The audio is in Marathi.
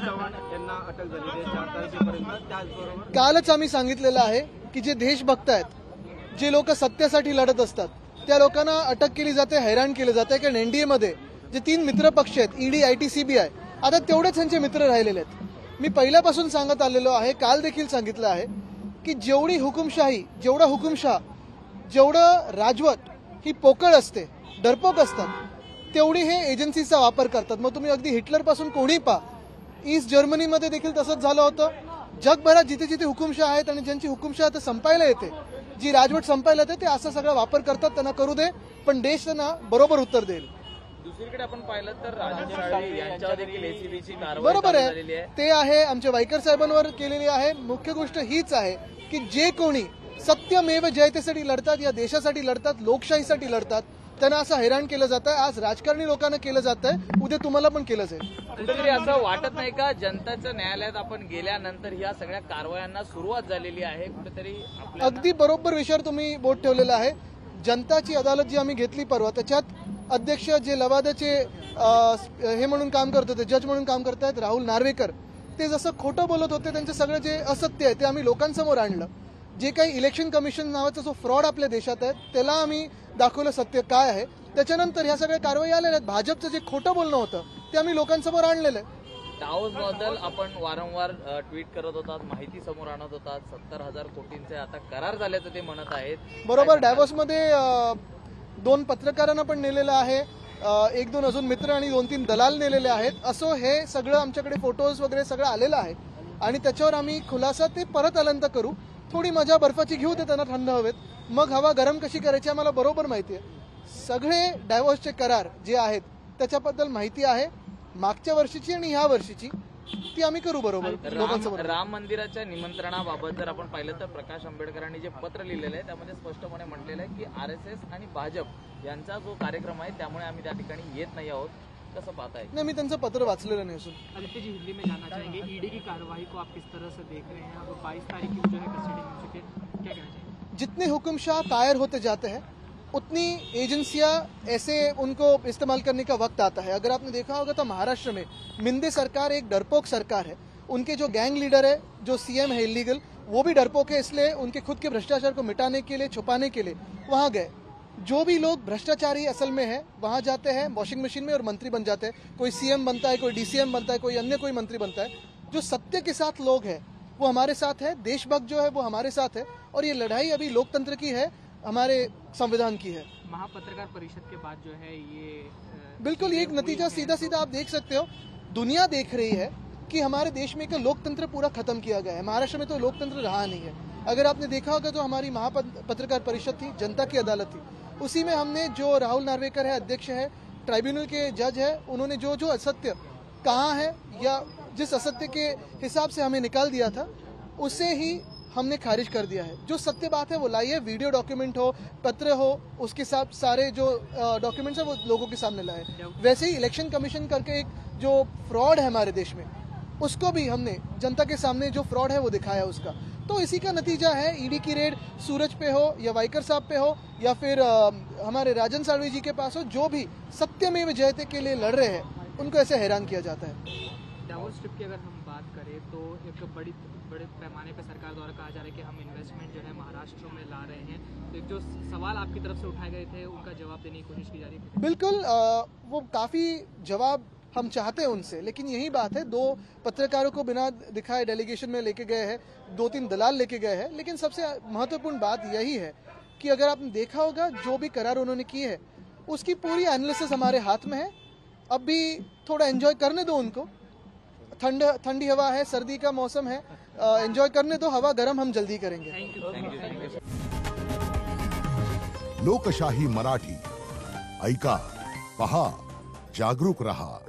चव्हाण यांना अटक झाली आहे 4 तारखेपर्यंत। त्याचबरोबर कालच आम्ही सांगितलेलं आहे की जे देशभक्त आहेत, जे लोक सत्तेसाठी लढत असतात, त्या लोकांना अटक केली जाते, हैराण केले जाते। कारण एनडीए मध्ये जे 3 मित्र पक्ष आहेत, ईडी, आयटी, सीबीआय, आता तेवढेच त्यांचे मित्र राहिलेले आहेत। मी पहिल्यापासून सांगत आलेलो आहे, काल देखील सांगितलं आहे की जेवढी हुकुमशाही, जेवढा हुकुमशाह, जेवढं राजवट ही पोकळ असते, डरपोक असतात, तेवढी हे एजन्सीचा वापर करतात। मग तुम्ही अगदी हिटलरपासून कोणी पहा, ईस्ट जर्मनीमध्ये देखील तसंच झालं होतं। जगभरात जिथे जिथे हुकुमशाह आहेत आणि ज्यांची हुकुमशाह आता संपायला येते, जी राजवट संपायला येते, ते असा सगळा वापर करतात। त्यांना करू दे, पण देश त्यांना बरोबर उत्तर देईल। दुसरीकडे आपण पाहिलं तर राजन साळवी यांच्यावर देखील एसीबीची कारवाई बरोबर झालेली आहे, ते आहे आमच्या वायकर साहेबांवर केलेली आहे। मुख्य गोष्ट हीच आहे की जे कोणी सत्यमेव जयतेसाठी लढतात, या देशासाठी लढतात, लोकशाहीसाठी लढतात, त्यांना असं हैराण केलं जातं। आज राजकारणी लोकांना केलं जात आहे, उद्या तुम्हाला पण केलं जाईल। कुठेतरी असं वाटत नाही का जनताच्या न्यायालयात आपण गेल्यानंतर या सगळ्या कारवायांना सुरुवात झालेली आहे? कुठेतरी अगदी बरोबर विषयावर तुम्ही बोट ठेवलेलं आहे। जनताची अदालत जी आम्ही घेतली परवा, त्याच्यात अध्यक्ष जे लवादाचे हे म्हणून काम करत होते, जज म्हणून काम करतायत, राहुल नार्वेकर, ते जसं खोटं बोलत होते, त्यांचं सगळं जे असत्य आहे ते आम्ही लोकांसमोर आणलं। जे काही इलेक्शन कमिशन नावाचा जो फ्रॉड आपल्या देशात आहे, त्याला आम्ही दाखवलं सत्य काय आहे। त्याच्यानंतर ह्या सगळ्या कारवाई आलेल्या आहेत। भाजपचं जे खोटं बोलणं होतं ते आम्ही लोकांसमोर आणलेलं आहे। डावोसबद्दल आपण वारंवार ट्विट करत होतात, माहिती समोर आणत होतात, 70,000 कोटींचे आता करार झाल्याचं ते म्हणत आहेत। बरोबर, डावोसमध्ये 2 पत्रकारांना पण नेलेलं आहे, 1-2 अजून मित्र आणि 2-3 दलाल नेलेले आहेत। असो, हे सगळं आमच्याकडे फोटोज वगैरे सगळं आलेलं आहे आणि त्याच्यावर आम्ही खुलासा ते परत आल्यानंतर करू। थोडी मजा बर्फाची घेऊ दे त्यांना थंड हवेत, मग हवा गरम कशी करायची आम्हाला बरोबर माहिती आहे। सगळे डायव्होर्सचे करार जे आहेत त्याच्याबद्दल माहिती आहे, मागच्या वर्षीची आणि ह्या वर्षीची, ती आम्ही करू बरोबर लोकांसमोर। राम मंदिराच्या निमंत्रणाबाबत जर आपण पाहिलं तर प्रकाश आंबेडकरांनी जे पत्र लिहिलेलं आहे त्यामध्ये स्पष्टपणे म्हटलेलं आहे की आरएसएस आणि भाजप यांचा जो कार्यक्रम आहे त्यामुळे आम्ही त्या ठिकाणी येत नाही आहोत। कसं पाहताय? नाही, मी त्यांचं पत्र वाचलेलं नाही असून। आदित्य जी, हिंदी में जानना चाहेंगे, ईडी की कार्रवाई को आप किस तरह से देख रहे हैं? अब 22 तारीख की जो है कस्टडी मिल चुकी है, क्या कहना चाहिए? जितने हुकुमशाह कायर होते जाते हैं, उतनी एजेंसियां ऐसे उनको इस्तेमाल करने का वक्त आता है। अगर आपने देखा होगा तो महाराष्ट्र में मिंदे सरकार एक डरपोक सरकार है। उनके जो गैंग लीडर है, जो सीएम है इलीगल, वो भी डरपोक है, इसलिए उनके खुद के भ्रष्टाचार को मिटाने के लिए, छुपाने के लिए वहां गए। जो भी लोग भ्रष्टाचारी असल में है, वहां जाते हैं वॉशिंग मशीन में और मंत्री बन जाते हैं। कोई सीएम बनता है, कोई डीसीएम बनता है, कोई अन्य कोई मंत्री बनता है। जो सत्य के साथ लोग हैं वो हमारे साथ है, देशभक्त जो है वो हमारे साथ है, और ये लड़ाई अभी लोकतंत्र की है, हमारे संविधान की है। महापत्रकार परिषद के बाद जो है ये बिल्कुल, ये एक नतीजा सीधा सीधा आप देख सकते हो। दुनिया देख रही है कि हमारे देश में एक लोकतंत्र पूरा खत्म किया गया है। महाराष्ट्र में तो लोकतंत्र रहा नहीं है। अगर आपने देखा होगा तो हमारी महापत्रकार परिषद थी, जनता की अदालत थी, उसी में हमने जो राहुल नार्वेकर है, अध्यक्ष है, ट्राइब्यूनल के जज है, उन्होंने जो जो असत्य कहा है या जिस असत्य के हिसाब से हमें निकाल दिया था, उसे ही हमने खारिज कर दिया है। जो सत्य बात है वो लाई है, वीडियो डॉक्यूमेंट हो, पत्र हो, उसके साथ सारे जो डॉक्यूमेंट्स है वो लोगों के सामने लाए। वैसे ही इलेक्शन कमीशन करके एक जो फ्रॉड है हमारे देश में, उसको भी हमने जनता के सामने जो फ्रॉड है वो दिखाया उसका। तो इसी का नतीजा है, ईडी की रेड सूरज पे हो या वाइकर साहब पे हो या फिर हमारे राजन साळवी जी के पास हो, जो भी सत्यमेव जयते के लिए लड़ रहे हैं उनको ऐसे हैरान किया जाता है। डावोस ट्रिप की अगर हम बात करें तो एक बड़े पैमाने पर सरकार द्वारा कहा जा रहा है कि हम इन्वेस्टमेंट जो है महाराष्ट्र में ला रहे हैं। तो एक जो सवाल आपकी तरफ से उठाए गए थे उनका जवाब देने की कोशिश की जा रही है। बिल्कुल, वो काफी जवाब हम चाहते हैं उनसे, लेकिन यही बात है, 2 पत्रकारों को बिना दिखाए डेलीगेशन में लेके गए हैं, 2-3 दलाल लेके गए हैं। लेकिन सबसे महत्वपूर्ण बात यही है कि अगर आपने देखा होगा जो भी करार उन्होंने किए है उसकी पूरी एनालिसिस हमारे हाथ में है। अब भी थोड़ा एंजॉय करने दो उनको, ठंडी हवा है, सर्दी का मौसम है, एंजॉय करने दो, हवा गर्म हम जल्दी करेंगे। लोकशाही मराठी, ऐका, पहा, जागरूक रहा।